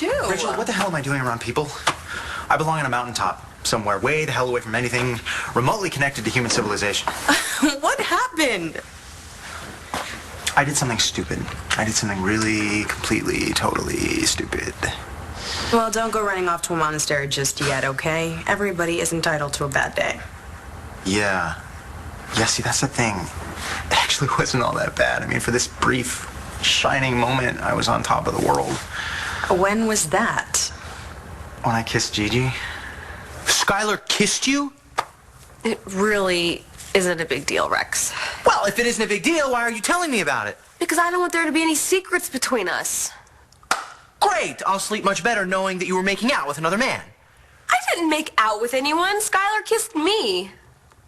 too. Rachel, what the hell am I doing around people? I belong on a mountaintop somewhere way the hell away from anything remotely connected to human civilization. What happened? I did something stupid. I did something really, completely, totally stupid. Well, don't go running off to a monastery just yet, okay? Everybody is entitled to a bad day. Yeah. Yeah, see, that's the thing. It actually wasn't all that bad. I mean, for this brief, shining moment, I was on top of the world. When was that? When I kissed Gigi. Skylar kissed you? It really isn't a big deal, Rex. Well, if it isn't a big deal, why are you telling me about it? Because I don't want there to be any secrets between us. Great! I'll sleep much better knowing that you were making out with another man. I didn't make out with anyone. Skylar kissed me.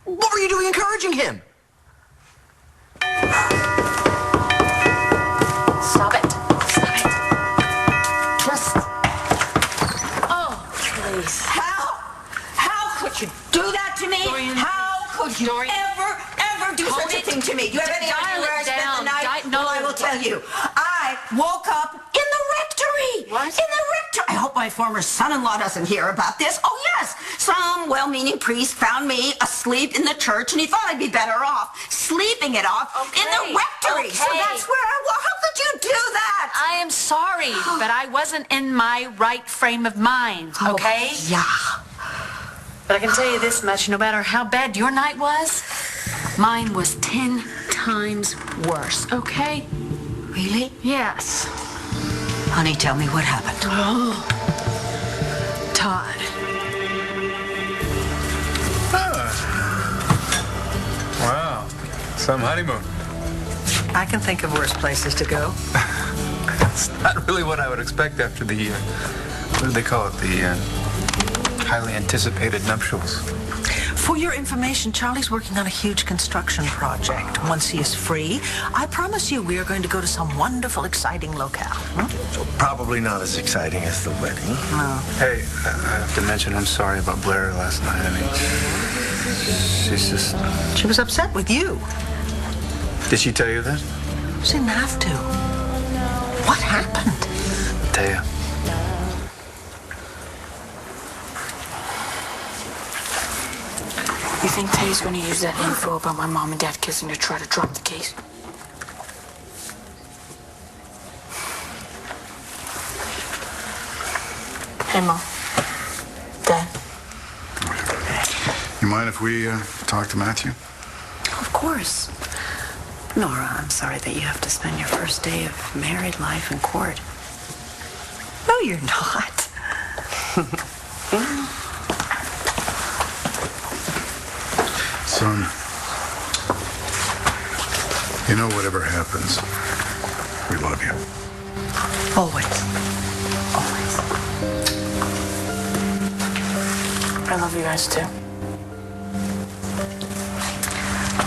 What were you doing encouraging him? Stop it. Stop it. Just... Oh, please. How could you do that to me? Dorian. How could you Dorian. ever do such a thing to me? Do you have any idea where I spent the night? No. Well, I will tell you. I woke up in the rectory. What? In the rectory. I hope my former son-in-law doesn't hear about this. Oh, yes. Some well-meaning priest found me asleep in the church, and he thought I'd be better off sleeping it off in the rectory. So that's where I was. How could you do that? I am sorry, but I wasn't in my right frame of mind, okay? Oh, yeah. But I can tell you this much, no matter how bad your night was, mine was 10 times worse, okay? Really? Yes. Honey, tell me what happened. Oh, Todd. Wow. Some honeymoon. I can think of worse places to go. It's not really what I would expect after the, what do they call it? The highly anticipated nuptials. For your information, Charlie's working on a huge construction project. Once he is free, I promise you we are going to go to some wonderful, exciting locale. Probably not as exciting as the wedding. No. Hey, I have to mention I'm sorry about Blair last night. I mean, she's just... She was upset with you. Did she tell you that? She didn't have to. What happened? Taya. You think Tay's gonna use that info about my mom and dad kissing to try to drop the case? Hey, Mom. Dad. You mind if we talk to Matthew? Of course. Nora, I'm sorry that you have to spend your first day of married life in court. No, you're not. Son, you know whatever happens, we love you. Always. Always. I love you guys, too.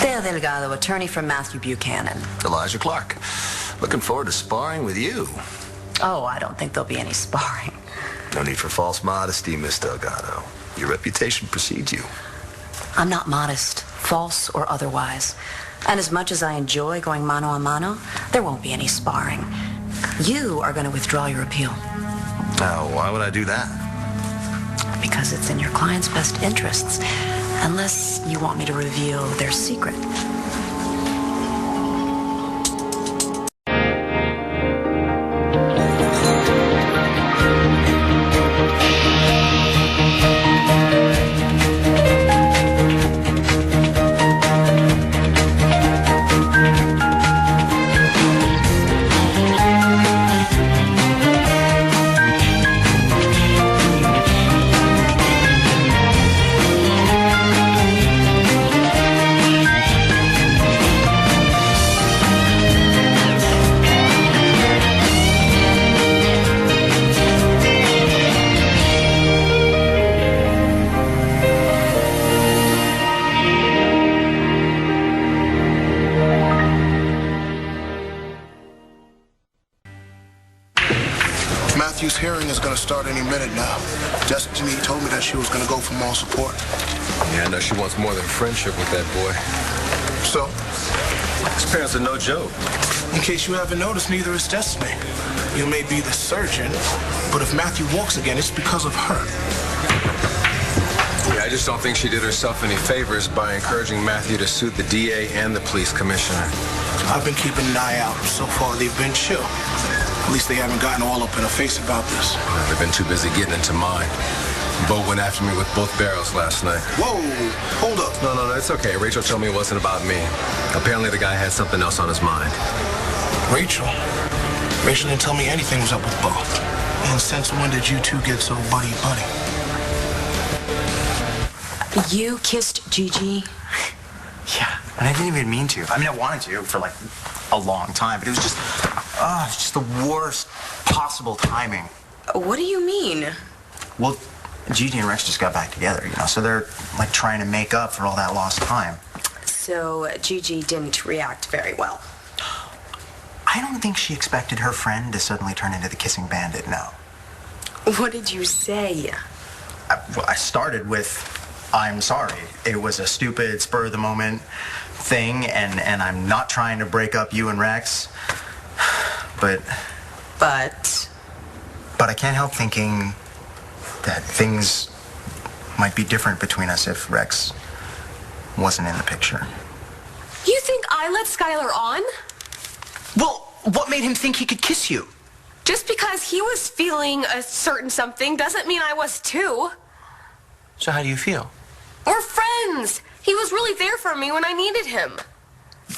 Dale Delgado, attorney for Matthew Buchanan. Elijah Clark. Looking forward to sparring with you. Oh, I don't think there'll be any sparring. No need for false modesty, Miss Delgado. Your reputation precedes you. I'm not modest, false or otherwise. And as much as I enjoy going mano a mano, there won't be any sparring. You are going to withdraw your appeal. Now, why would I do that? Because it's in your client's best interests, unless you want me to reveal their secret. Matthew's hearing is going to start any minute now. Destiny told me that she was going to go for moral support. Yeah, I know she wants more than friendship with that boy. So, His parents are no joke. In case you haven't noticed, neither is Destiny. You may be the surgeon, but if Matthew walks again, it's because of her. Yeah, I just don't think she did herself any favors by encouraging Matthew to suit the DA and the police commissioner. I've been keeping an eye out. So far, they've been chill. At least they haven't gotten all up in her face about this. They've been too busy getting into mine. Bo went after me with both barrels last night. Whoa, hold up. No, it's okay. Rachel told me it wasn't about me. Apparently the guy had something else on his mind. Rachel didn't tell me anything was up with Bo. And since when did you two get so buddy-buddy? You kissed Gigi? Yeah, and I didn't even mean to. I mean, I wanted to for like a long time, but it was just the worst possible timing. What do you mean? Well, Gigi and Rex just got back together, you know, so they're like trying to make up for all that lost time. So Gigi didn't react very well. I don't think she expected her friend to suddenly turn into the kissing bandit, no. What did you say? I started with, I'm sorry. It was a stupid, spur-of-the-moment thing, and I'm not trying to break up you and Rex, but I can't help thinking that things might be different between us if Rex wasn't in the picture. You think I let Skylar on? Well, what made him think he could kiss you? Just because he was feeling a certain something doesn't mean I was too. So how do you feel? We're friends. He was really there for me when I needed him.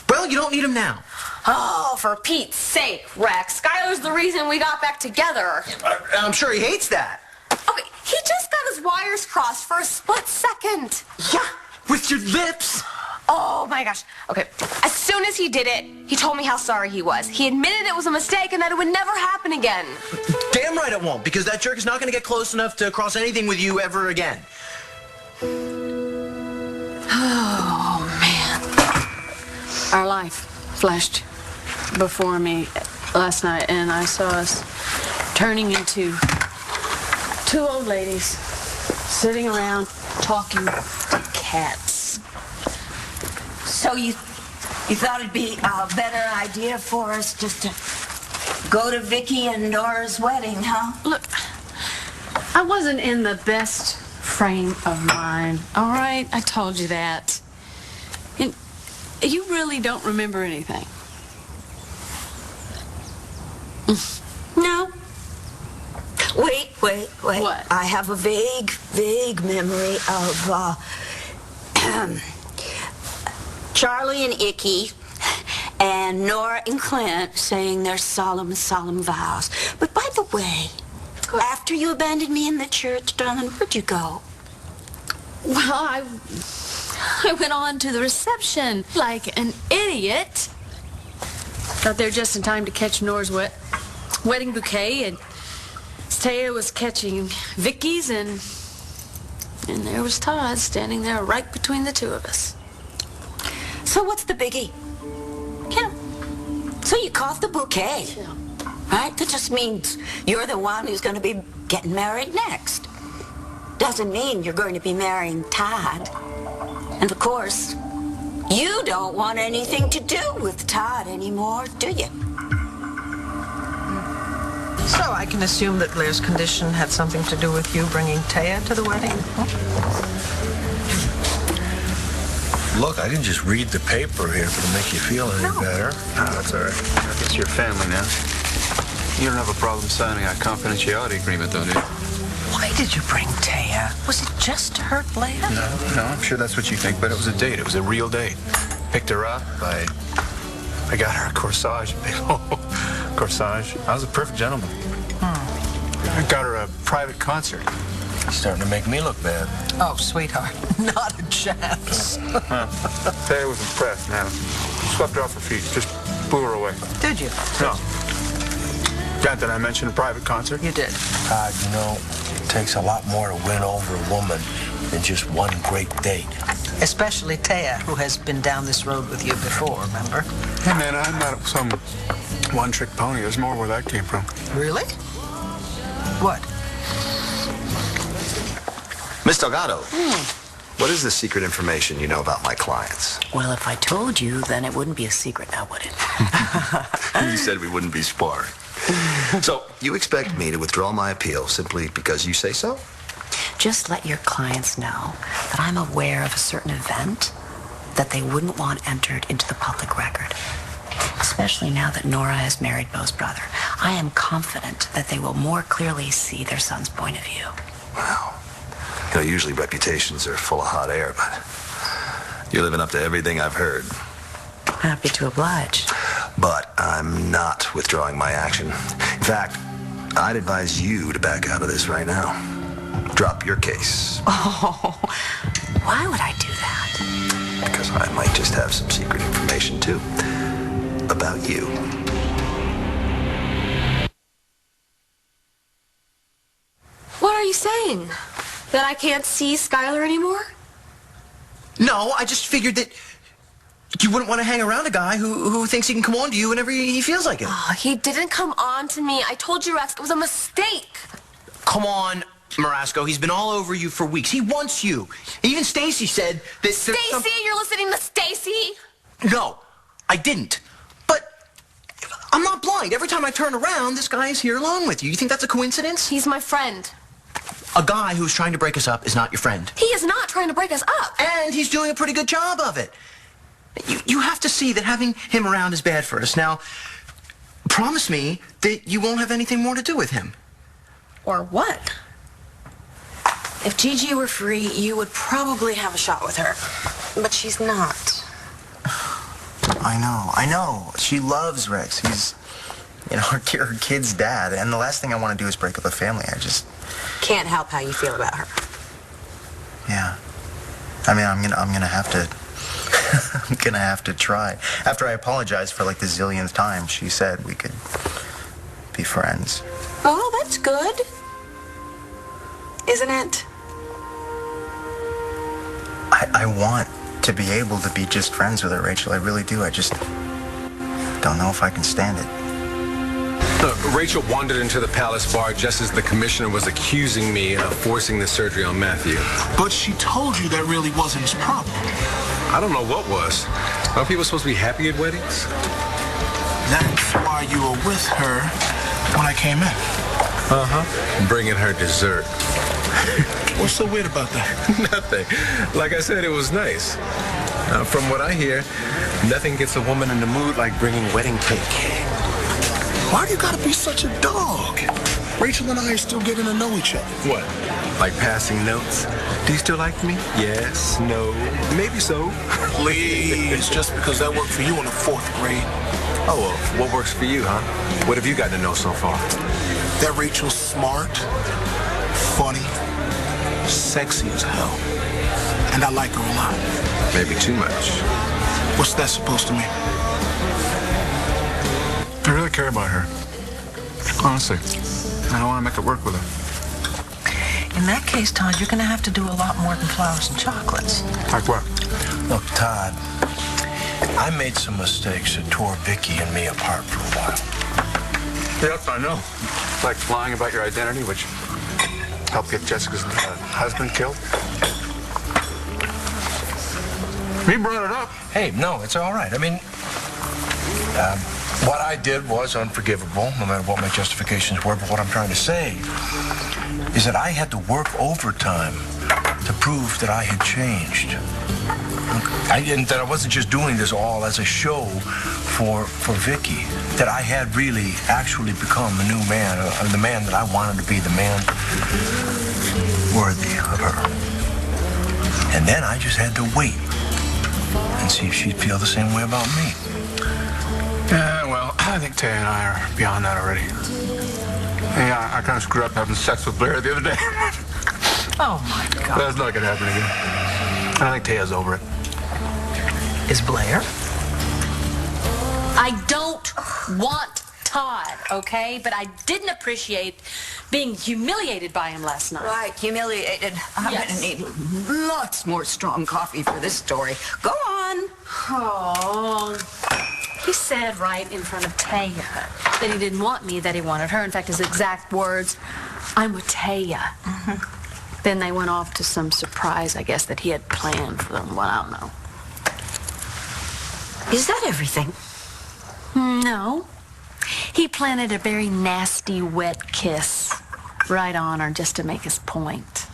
Well, you don't need him now. Oh, for Pete's sake, Rex. Skylar's the reason we got back together. I'm sure he hates that. Okay, he just got his wires crossed for a split second. Yeah, with your lips. Oh my gosh. Okay, as soon as he did it, he told me how sorry he was. He admitted it was a mistake and that it would never happen again. Damn right it won't, because that jerk is not going to get close enough to cross anything with you ever again. Oh, man. Our life flashed before me last night, and I saw us turning into two old ladies sitting around talking to cats. So you thought it'd be a better idea for us just to go to Vicky and Nora's wedding, huh? Look, I wasn't in the best frame of mind, all right? I told you that. And you really don't remember anything. No. Wait. What? I have a vague memory of, Charlie and Icky and Nora and Clint saying their solemn vows. But by the way, after you abandoned me in the church, darling, where'd you go? Well, I went on to the reception like an idiot. Got there just in time to catch Nora's wedding bouquet, and Taya was catching Vicky's, and there was Todd standing there right between the two of us. So what's the biggie? Yeah. So you caught the bouquet, right? That just means you're the one who's going to be getting married next. Doesn't mean you're going to be marrying Todd. And of course, you don't want anything to do with Todd anymore, do you? So I can assume that Blair's condition had something to do with you bringing Taya to the wedding? Look, I can just read the paper here if it'll make you feel any better. No, that's all right. It's your family now. You don't have a problem signing a confidentiality agreement, though, do you? Why did you bring Taya? Was it just to hurt Blair? No, I'm sure that's what you think, but it was a date. It was a real date. Picked her up. I got her a corsage. Corsage. I was a perfect gentleman. I got her a private concert. You're starting to make me look bad. Oh, sweetheart, not a chance. Taya was impressed now. Swept her off her feet. Just blew her away. Did you? No. Did I mention a private concert? You did. Todd, you know, it takes a lot more to win over a woman than just one great date. Especially Taya, who has been down this road with you before, remember? Hey, man, I'm not some one-trick pony. There's more where that came from. Really? What? Miss Delgado, What is the secret information you know about my clients? Well, if I told you, then it wouldn't be a secret now, would it? You said we wouldn't be sparring. So, you expect me to withdraw my appeal simply because you say so? Just let your clients know that I'm aware of a certain event that they wouldn't want entered into the public record. Especially now that Nora has married Beau's brother. I am confident that they will more clearly see their son's point of view. Wow. You know, usually reputations are full of hot air, but you're living up to everything I've heard. Happy to oblige. But I'm not withdrawing my action. In fact, I'd advise you to back out of this right now. Drop your case. Oh, why would I do that? Because I might just have some secret information, too. About you. What are you saying? That I can't see Skylar anymore? No, I just figured that you wouldn't want to hang around a guy who thinks he can come on to you whenever he feels like it. Oh, he didn't come on to me. I told you, Rex, it was a mistake. Come on, Marasco. He's been all over you for weeks. He wants you. Even Stacy said that... Stacy? You're listening to Stacy? No, I didn't. But I'm not blind. Every time I turn around, this guy is here along with you. You think that's a coincidence? He's my friend. A guy who's trying to break us up is not your friend. He is not trying to break us up. And he's doing a pretty good job of it. You have to see that having him around is bad for us. Now, promise me that you won't have anything more to do with him. Or what? If Gigi were free, you would probably have a shot with her. But she's not. I know. She loves Rex. He's, her kid's dad. And the last thing I want to do is break up a family. I just... Can't help how you feel about her. Yeah. I mean, I'm gonna have to... I'm gonna have to try. After I apologized for like the zillionth time, she said we could be friends. Oh, that's good. Isn't it? I want to be able to be just friends with her, Rachel. I really do. I just don't know if I can stand it. Rachel wandered into the Palace Bar just as the commissioner was accusing me of forcing the surgery on Matthew. But she told you that really wasn't his problem. I don't know what was. Aren't people supposed to be happy at weddings? That's why you were with her when I came in. Uh-huh. Bringing her dessert. What's so weird about that? Nothing. Like I said, it was nice. From what I hear, nothing gets a woman in the mood like bringing wedding cake. Why do you gotta be such a dog? Rachel and I are still getting to know each other. What? Like passing notes? Do you still like me? Yes, no, maybe so. Please, just because that worked for you in the 4th grade. Oh, well, what works for you, huh? What have you gotten to know so far? That Rachel's smart, funny, sexy as hell. And I like her a lot. Maybe too much. What's that supposed to mean? I really care about her. Honestly. I don't want to make it work with her. In that case, Todd, you're going to have to do a lot more than flowers and chocolates. Like what? Look, Todd, I made some mistakes that tore Vicky and me apart for a while. Yep, I know. Like lying about your identity, which helped get Jessica's husband killed. He brought it up. Hey, no, it's all right. I mean, what I did was unforgivable, no matter what my justifications were. But what I'm trying to say is that I had to work overtime to prove that I had changed. That I wasn't just doing this all as a show for Vicky. That I had really actually become a new man, the man that I wanted to be, the man worthy of her. And then I just had to wait and see if she'd feel the same way about me. Yeah, well, I think Tay and I are beyond that already. Yeah, I kind of screwed up having sex with Blair the other day. Oh, my God. That's not going to happen again. I think Taya's over it. Is Blair? I don't want Todd, okay? But I didn't appreciate being humiliated by him last night. Right, humiliated. I'm Yes. gonna need lots more strong coffee for this story. Go on. Oh, he said right in front of Taya that he didn't want me, that he wanted her. In fact, his exact words, I'm with Taya. Then they went off to some surprise, I guess, that he had planned for them. Well, I don't know. Is that everything? No. He planted a very nasty, wet kiss right on her just to make his point.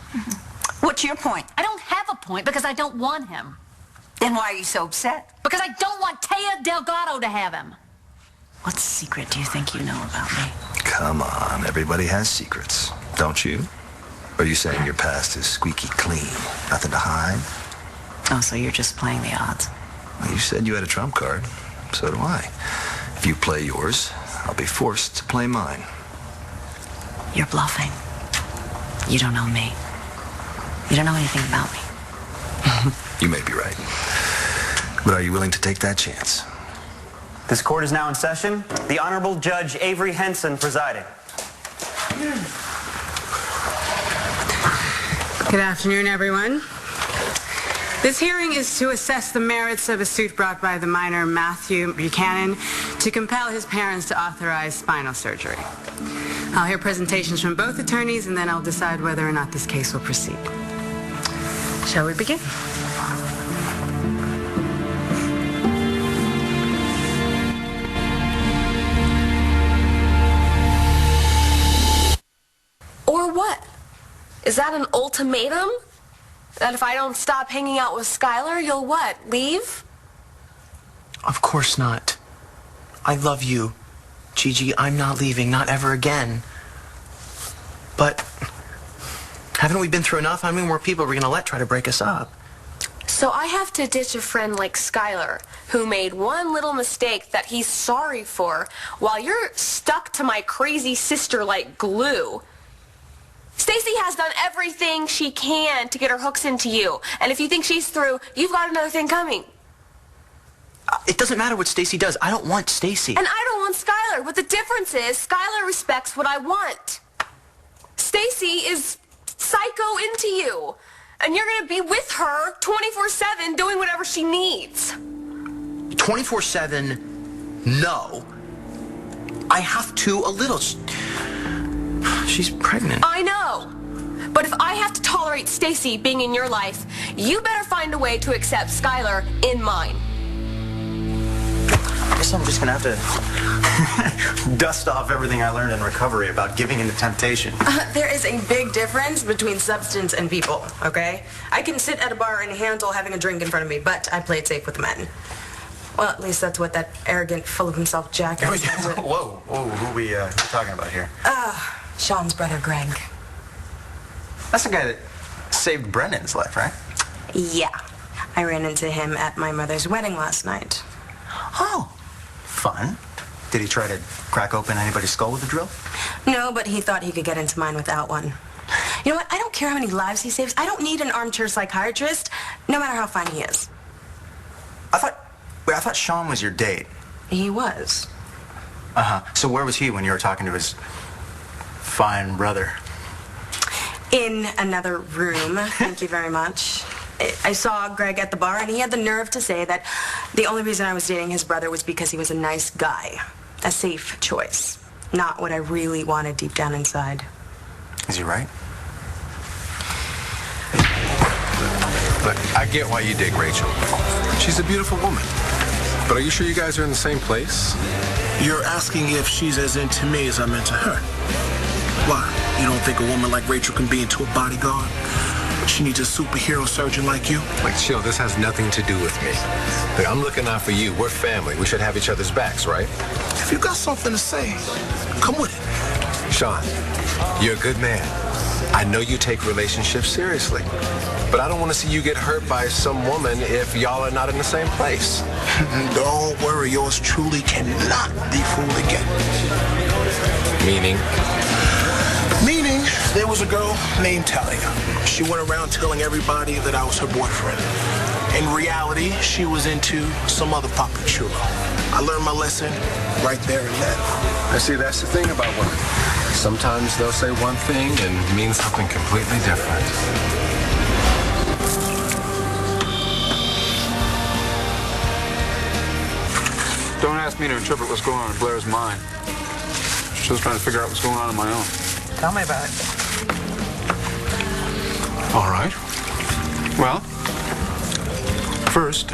What's your point? I don't have a point because I don't want him. Then why are you so upset? Because I don't want Taya Delgado to have him. What secret do you think you know about me? Come on, everybody has secrets, don't you? Or are you saying your past is squeaky clean? Nothing to hide? Oh, so you're just playing the odds. Well, you said you had a trump card. So do I. If you play yours, I'll be forced to play mine. You're bluffing. You don't know me. You don't know anything about me. You may be right. But are you willing to take that chance? This court is now in session. The Honorable Judge Avery Henson presiding. Good afternoon, everyone. This hearing is to assess the merits of a suit brought by the minor Matthew Buchanan to compel his parents to authorize spinal surgery. I'll hear presentations from both attorneys, and then I'll decide whether or not this case will proceed. Shall we begin? Or what? Is that an ultimatum? That if I don't stop hanging out with Skylar, you'll what? Leave? Of course not. I love you, Gigi. I'm not leaving, not ever again. But haven't we been through enough? How many more people are we gonna let try to break us up? So I have to ditch a friend like Skylar, who made one little mistake that he's sorry for, while you're stuck to my crazy sister like glue. Stacy has done everything she can to get her hooks into you. And if you think she's through, you've got another thing coming. It doesn't matter what Stacy does. I don't want Stacy. And I don't want Skylar. But the difference is, Skylar respects what I want. Stacy is psycho into you. And you're going to be with her 24/7 doing whatever she needs. 24/7, no. I have to a little. She's pregnant. I know. But if I have to tolerate Stacy being in your life, you better find a way to accept Skylar in mine. I guess I'm just gonna have to dust off everything I learned in recovery about giving in to temptation. There is a big difference between substance and people, okay? I can sit at a bar and handle having a drink in front of me, but I play it safe with men. Well, at least that's what that arrogant, full of himself jackass said. Whoa, who we talking about here? Sean's brother, Greg. That's the guy that saved Brendan's life, right? Yeah. I ran into him at my mother's wedding last night. Oh, fun. Did he try to crack open anybody's skull with a drill? No, but he thought he could get into mine without one. You know what? I don't care how many lives he saves. I don't need an armchair psychiatrist, no matter how fine he is. I thought Sean was your date. He was. Uh-huh. So where was he when you were talking to his fine brother? In another room. Thank you very much. I saw Greg at the bar, and he had the nerve to say that the only reason I was dating his brother was because he was a nice guy. A safe choice. Not what I really wanted deep down inside. Is he right? Look, I get why you dig Rachel. She's a beautiful woman. But are you sure you guys are in the same place? You're asking if she's as into me as I'm into her. Why? You don't think a woman like Rachel can be into a bodyguard? She needs a superhero surgeon like you? Like, chill, this has nothing to do with me. Look, I'm looking out for you. We're family. We should have each other's backs, right? If you got something to say, come with it. Sean, you're a good man. I know you take relationships seriously. But I don't want to see you get hurt by some woman if y'all are not in the same place. Don't worry, yours truly cannot be fooled again. Meaning? Meaning, there was a girl named Talia. She went around telling everybody that I was her boyfriend. In reality, she was into some other Papa Chulo. I learned my lesson right there and then. I see, that's the thing about women. Sometimes they'll say one thing and mean something completely different. Don't ask me to interpret what's going on in Blair's mind. She's just trying to figure out what's going on my own. Tell me about it. All right. Well, first,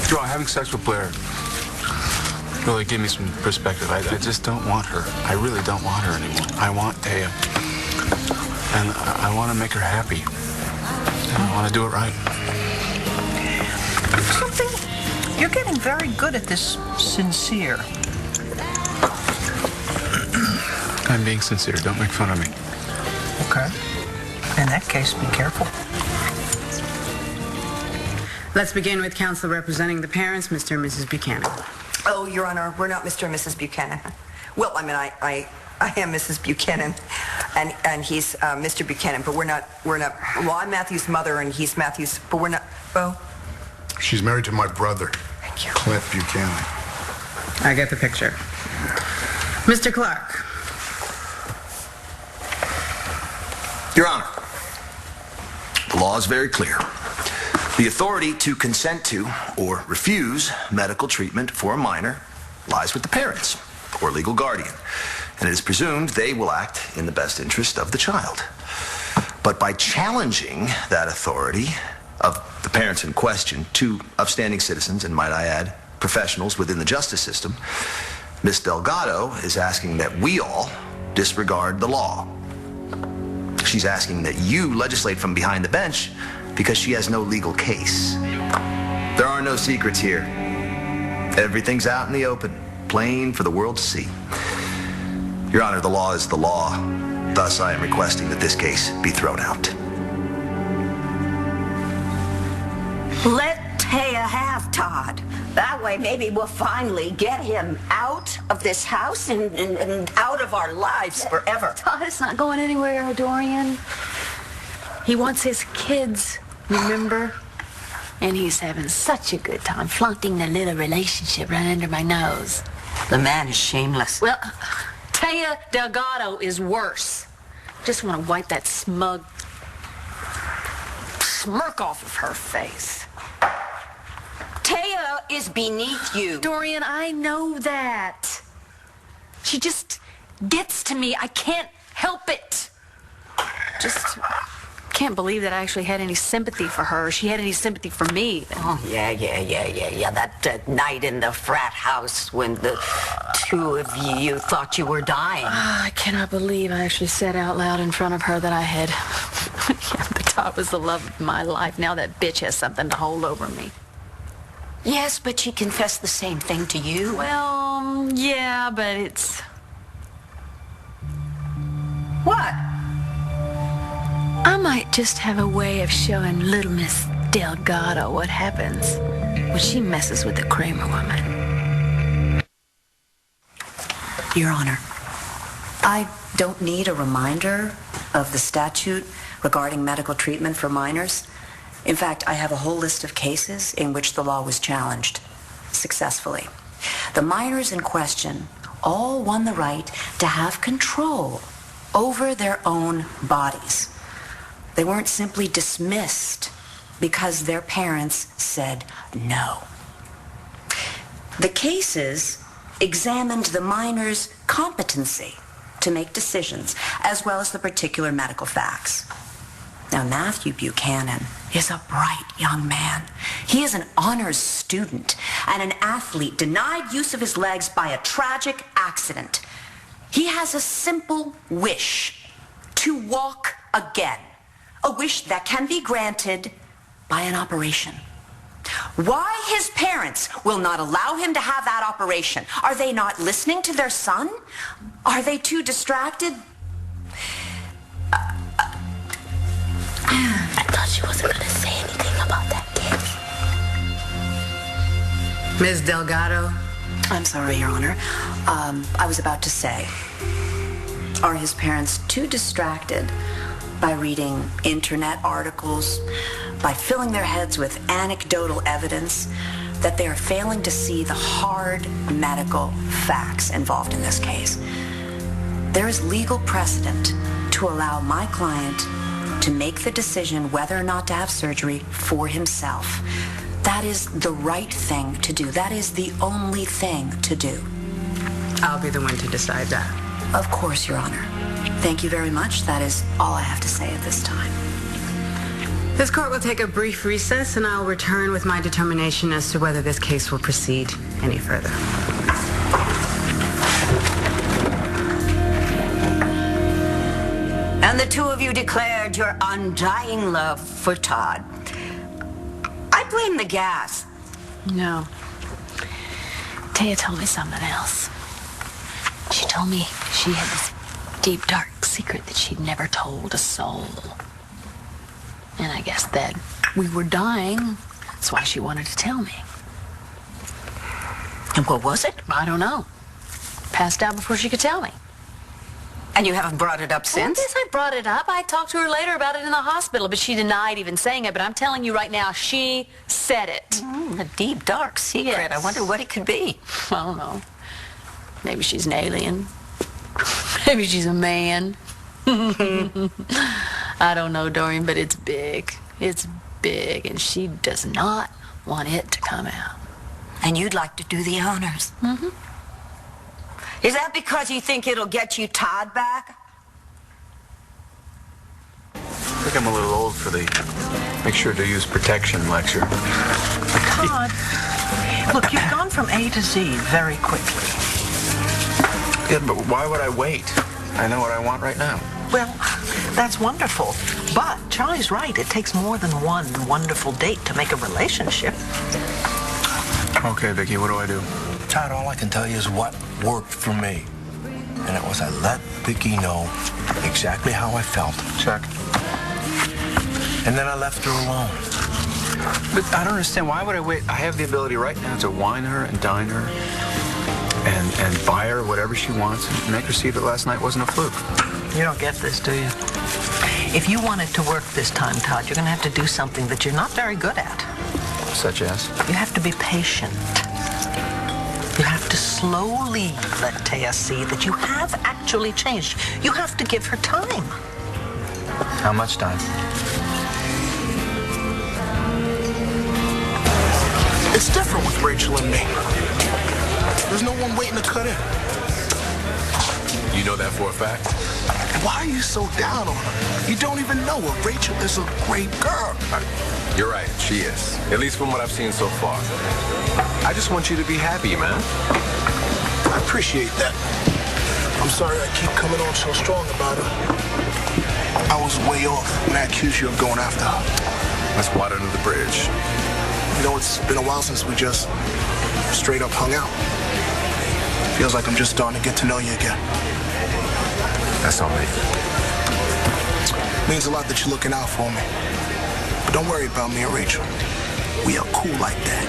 Joe, having sex with Blair really gave me some perspective. I just don't want her. I really don't want her anymore. I want Taya. And I want to make her happy. And I want to do it right. Something, you're getting very good at this sincere. I'm being sincere. Don't make fun of me. Okay. In that case, be careful. Let's begin with counsel representing the parents, Mr. and Mrs. Buchanan. Oh, Your Honor, we're not Mr. and Mrs. Buchanan. Well, I mean, I am Mrs. Buchanan, and he's Mr. Buchanan, but we're not, well, I'm Matthew's mother, and he's Matthew's, but we're not, well. She's married to my brother, Clint Buchanan. I get the picture. Mr. Clark. Your Honor, the law is very clear. The authority to consent to or refuse medical treatment for a minor lies with the parents or legal guardian, and it is presumed they will act in the best interest of the child. But by challenging that authority of the parents in question, two upstanding citizens, and might I add, professionals within the justice system, Ms. Delgado is asking that we all disregard the law. She's asking that you legislate from behind the bench because she has no legal case. There are no secrets here. Everything's out in the open, plain for the world to see. Your Honor, the law is the law. Thus, I am requesting that this case be thrown out. Let Taya have Todd. That way, maybe we'll finally get him out of this house and out of our lives forever. Todd is not going anywhere, Dorian. He wants his kids, remember? And he's having such a good time flaunting the little relationship right under my nose. The man is shameless. Well, Taya Delgado is worse. Just want to wipe that smug smirk off of her face. Taya is beneath you. Dorian, I know that. She just gets to me. I can't help it. Just can't believe that I actually had any sympathy for her. She had any sympathy for me. Oh, yeah. That night in the frat house when the two of you thought you were dying. I cannot believe I actually said out loud in front of her that I had... that Todd was the love of my life. Now that bitch has something to hold over me. Yes, but she confessed the same thing to you. Well, yeah, but it's... What? I might just have a way of showing little Miss Delgado what happens when she messes with the Kramer woman. Your Honor, I don't need a reminder of the statute regarding medical treatment for minors. In fact, I have a whole list of cases in which the law was challenged successfully. The minors in question all won the right to have control over their own bodies. They weren't simply dismissed because their parents said no. The cases examined the minors' competency to make decisions, as well as the particular medical facts. Now, Matthew Buchanan is a bright young man. He is an honors student and an athlete denied use of his legs by a tragic accident. He has a simple wish to walk again, a wish that can be granted by an operation. Why his parents will not allow him to have that operation? Are they not listening to their son? Are they too distracted? I thought she wasn't going to say anything about that kid. Ms. Delgado? I'm sorry, Your Honor. I was about to say, are his parents too distracted by reading internet articles, by filling their heads with anecdotal evidence, that they are failing to see the hard medical facts involved in this case? There is legal precedent to allow my client to make the decision whether or not to have surgery for himself. That is the right thing to do. That is the only thing to do. I'll be the one to decide that. Of course, Your Honor. Thank you very much. That is all I have to say at this time. This court will take a brief recess, and I'll return with my determination as to whether this case will proceed any further. And the two of you declared your undying love for Todd. I blame the gas. No. Taya told me something else. She told me she had this deep, dark secret that she'd never told a soul. And I guess that we were dying. That's why she wanted to tell me. And what was it? I don't know. Passed out before she could tell me. And you haven't brought it up since? Well, yes, I brought it up. I talked to her later about it in the hospital, but she denied even saying it. But I'm telling you right now, she said it. A deep, dark secret. Yes. I wonder what it could be. I don't know. Maybe she's an alien. Maybe she's a man. I don't know, Dorian, but it's big. It's big, and she does not want it to come out. And you'd like to do the honors? Mm-hmm. Is that because you think it'll get you Todd back? I think I'm a little old for the make sure to use protection lecture. Todd, look, you've gone from A to Z very quickly. Yeah, but why would I wait? I know what I want right now. Well, that's wonderful. But Charlie's right. It takes more than one wonderful date to make a relationship. Okay, Vicky, what do I do? Todd, all I can tell you is what worked for me. And it was I let Vicky know exactly how I felt. Check. And then I left her alone. But I don't understand. Why would I wait? I have the ability right now to wine her and dine her and buy her whatever she wants and make her see that last night wasn't a fluke. You don't get this, do you? If you want it to work this time, Todd, you're going to have to do something that you're not very good at. Such as? You have to be patient. You have to slowly let Taya see that you have actually changed. You have to give her time. How much time? It's different with Rachel and me. There's no one waiting to cut in. You know that for a fact? Why are you so down on her? You don't even know her. Rachel is a great girl. You're right, she is. At least from what I've seen so far. I just want you to be happy, man. I appreciate that. I'm sorry I keep coming on so strong about her. I was way off when I accused you of going after her. That's water under the bridge. You know, it's been a while since we just straight up hung out. Feels like I'm just starting to get to know you again. That's on me. Means a lot that you're looking out for me. But don't worry about me and Rachel. We are cool like that.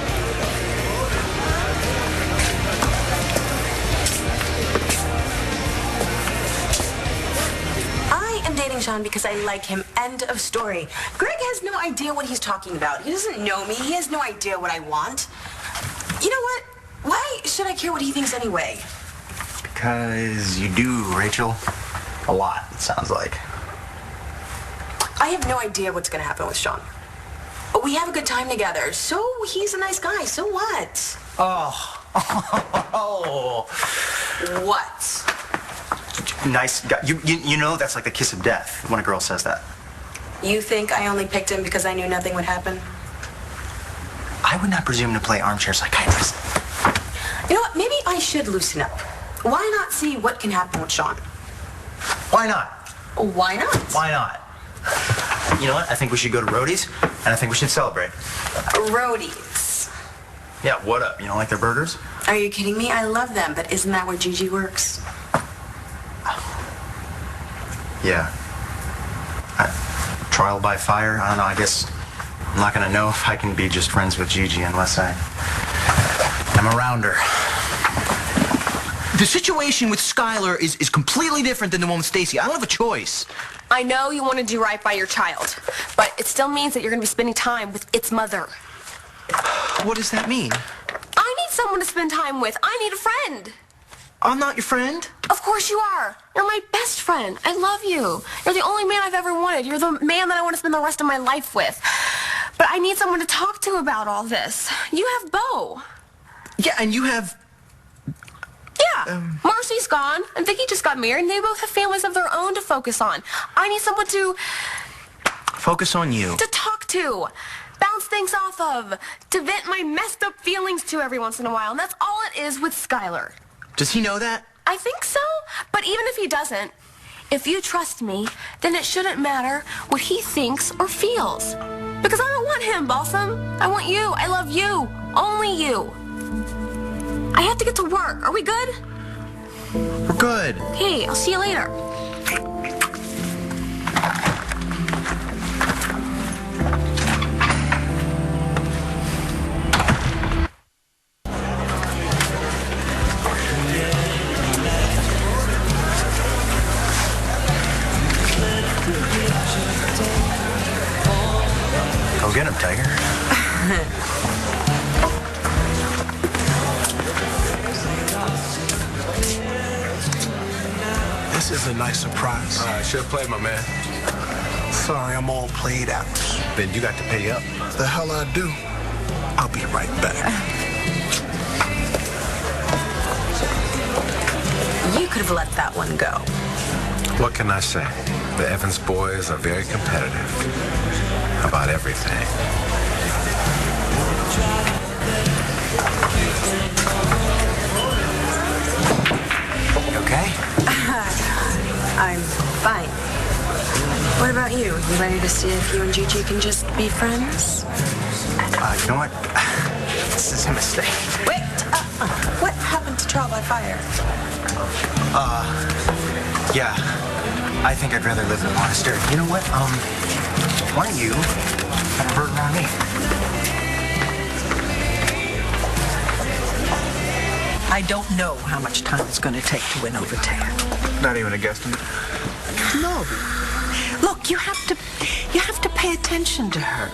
I am dating Sean because I like him. End of story. Greg has no idea what he's talking about. He doesn't know me. He has no idea what I want. You know what? Why should I care what he thinks anyway? Because you do, Rachel. A lot, it sounds like. I have no idea what's going to happen with Sean. We have a good time together. So he's a nice guy. So what? Oh. What? Nice guy. You know that's like the kiss of death when a girl says that. You think I only picked him because I knew nothing would happen? I would not presume to play armchair psychiatrist. You know what? Maybe I should loosen up. Why not see what can happen with Sean? Why not? Why not? Why not? You know what? I think we should go to Roadie's, and I think we should celebrate. Roadies. Yeah, what up? You don't like their burgers? Are you kidding me? I love them, but isn't that where Gigi works? Yeah. Trial by fire? I don't know. I guess I'm not going to know if I can be just friends with Gigi unless I'm around her. The situation with Skylar is completely different than the one with Stacy. I don't have a choice. I know you want to do right by your child, but it still means that you're going to be spending time with its mother. What does that mean? I need someone to spend time with. I need a friend. I'm not your friend. Of course you are. You're my best friend. I love you. You're the only man I've ever wanted. You're the man that I want to spend the rest of my life with. But I need someone to talk to about all this. You have Bo. Yeah, and you have... Yeah. Marcy's gone, and Vicky just got married, and they both have families of their own to focus on. I need someone to Focus on you. talk to, bounce things off of, to vent my messed up feelings to every once in a while, and that's all it is with Skylar. Does he know that? I think so, but even if he doesn't, if you trust me, then it shouldn't matter what he thinks or feels. Because I don't want him, Balsam. I want you. I love you. Only you. I have to get to work. Are we good? We're good. Hey, I'll see you later. Go get him, Tiger. This is a nice surprise. I should have played, my man. Sorry, I'm all played out. Then you got to pay up. The hell I do. I'll be right back. You could have let that one go. What can I say? The Evans boys are very competitive about everything. You okay? I'm fine. What about you? You ready to see if you and Gigi can just be friends? You know what? This is a mistake. Wait! What happened to trial by fire? Yeah. I think I'd rather live in a monastery. You know what? Why don't you have a bird around me? I don't know how much time it's going to take to win over Taya. Not even a guesstimate. No. Look, you have to pay attention to her.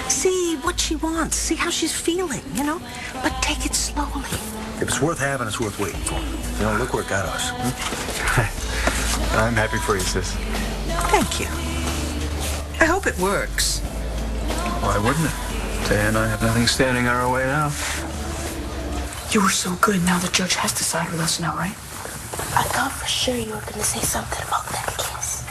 See what she wants. See how she's feeling, you know? But take it slowly. If it's worth having, it's worth waiting for. You know, look where it got us. I'm happy for you, sis. Thank you. I hope it works. Why wouldn't it? Taya and I have nothing standing our way now. You were so good. Now the judge has to side with us now, right? I thought for sure you were going to say something about that kiss.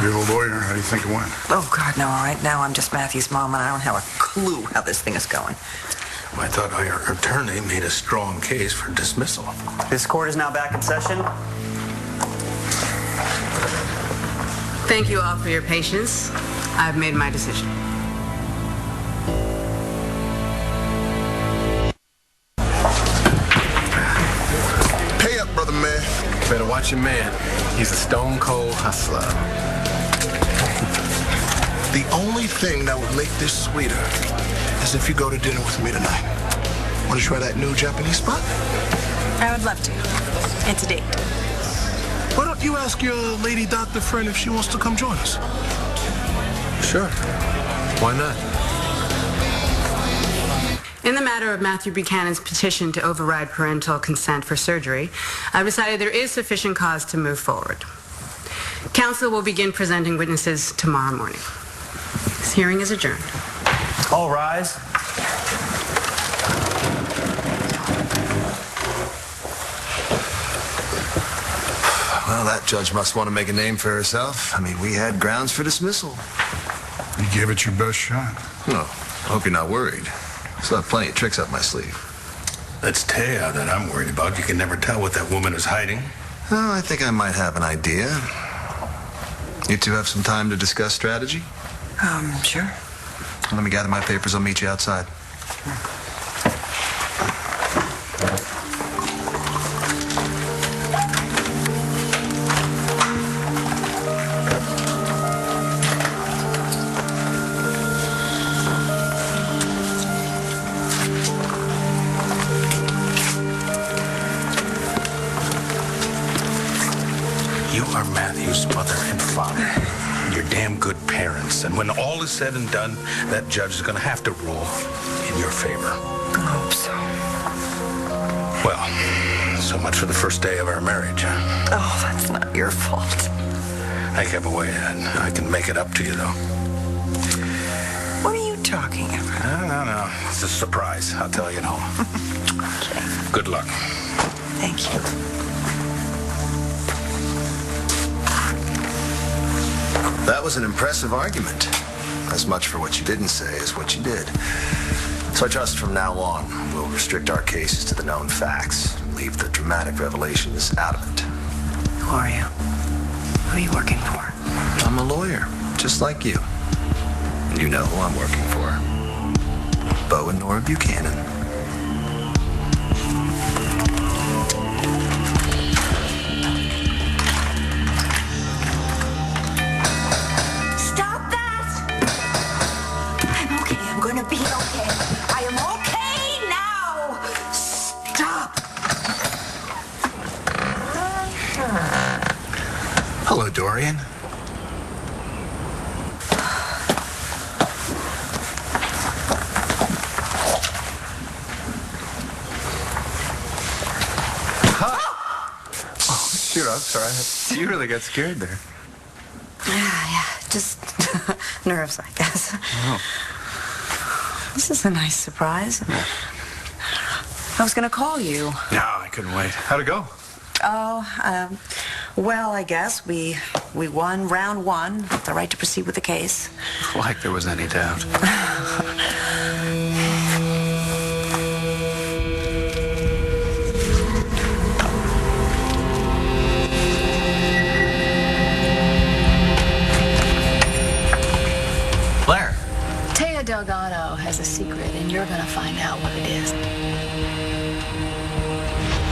You're the lawyer. How do you think it went? Oh, God, no. All right, now I'm just Matthew's mom, and I don't have a clue how this thing is going. I thought our attorney made a strong case for dismissal. This court is now back in session. Thank you all for your patience. I've made my decision. Pay up, brother man. Better watch your man. He's a stone cold hustler. The only thing that would make this sweeter is if you go to dinner with me tonight. Want to try that new Japanese spot? I would love to. It's a date. Why don't you ask your lady doctor friend if she wants to come join us? Sure. Why not? In the matter of Matthew Buchanan's petition to override parental consent for surgery, I've decided there is sufficient cause to move forward. Counsel will begin presenting witnesses tomorrow morning. This hearing is adjourned. All rise. Well, that judge must want to make a name for herself. I mean, we had grounds for dismissal. You gave it your best shot. No, I hope you're not worried. Still have plenty of tricks up my sleeve. That's Taya that I'm worried about. You can never tell what that woman is hiding. Oh, I think I might have an idea. You two have some time to discuss strategy? Sure. Let me gather my papers. I'll meet you outside. You are Matthew's mother and father. You're damn good parents. And when all is said and done, that judge is going to have to rule in your favor. I hope so. Well, so much for the first day of our marriage. Oh, that's not your fault. I kept away, and I can make it up to you, though. What are you talking about? No. It's a surprise. I'll tell you at home. Okay. Good luck. Thank you. That was an impressive argument. As much for what you didn't say as what you did. So I trust from now on, we'll restrict our cases to the known facts. Leave the dramatic revelations out of it. Who are you? Who are you working for? I'm a lawyer, just like you. And you know who I'm working for. Bo and Nora Buchanan. Stop that! I'm okay. I'm gonna be okay. I am okay now! Stop! Hello, Dorian. Shoot, I'm sorry. You really got scared there. Yeah, just nerves, I guess. Oh. This is a nice surprise. I was going to call you. No, I couldn't wait. How'd it go? Oh, well, I guess we won round one, the right to proceed with the case. Like there was any doubt. Blair. Taya Delgado has a secret, and you're gonna find out what it is.